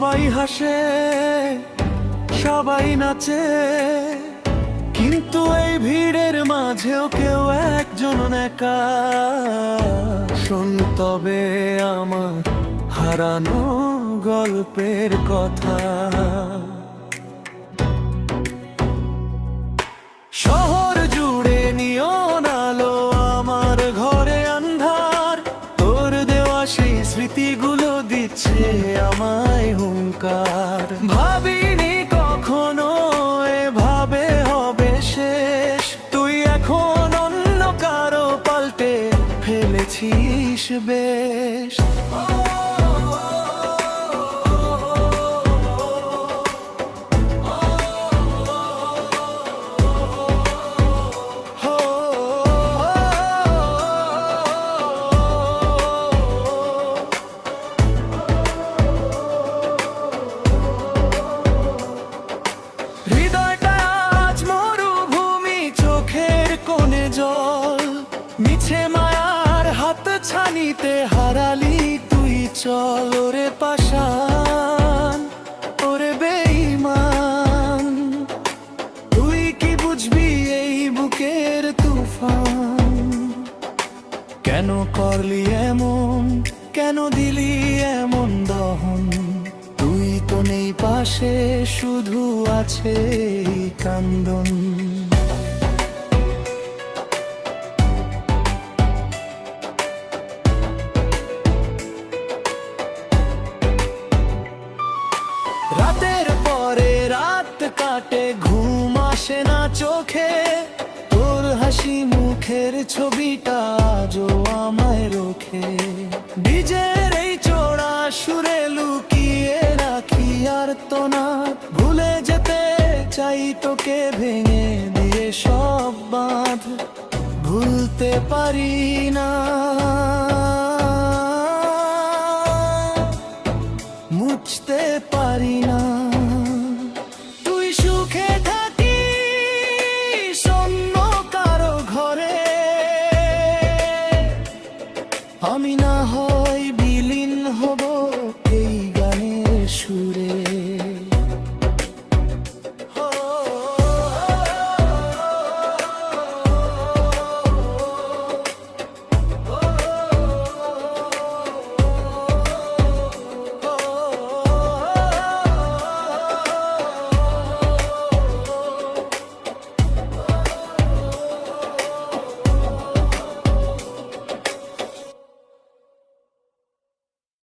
সবাই হাসে, সবাই নাচে, কিন্তু এই ভিড়ের মাঝেও কেউ একজন একা। শোন তবে আমার হারানো গল্পের কথা। শহর জুড়ে নিয়ন আলো, আমার ঘরে আন্ধার। তোর দেওয়া সেই স্মৃতিগুলো দিচ্ছে আমায় হুঙ্কার। ভাবিনি কখনো এভাবে হবে শেষ, তুই এখন অন্য কারো পাল্টে ফেলেছিস বেশ। হৃদয়টা আজ মরুভূমি, চোখের কোণে জল। মিছে মায়ার হাত ছানিতে হারালি তুই চল। ওরে পাষাণ, ওরে বেঈমান, তুই কি বুঝবি এই বুকের তুফান? কেন করলি এমন, কেন দিলি এমন দহন? তুই তো নেই পাশে, শুধু আছে এই কান্দন। রাতের পরে রাত কাটে, ঘুম আসে না চোখে। তোর হাসি মুখের ছবিটা আজও আমায় রোখে। ডিজের এই চোরা সুরে লুকিয়ে রাখি আর তো না। ভুলে যেতে চাই তোকে, ভেঙে দিয়ে সব বাঁধ। ভুলতে পারি না, মুছতে পারি না। তুই সুখে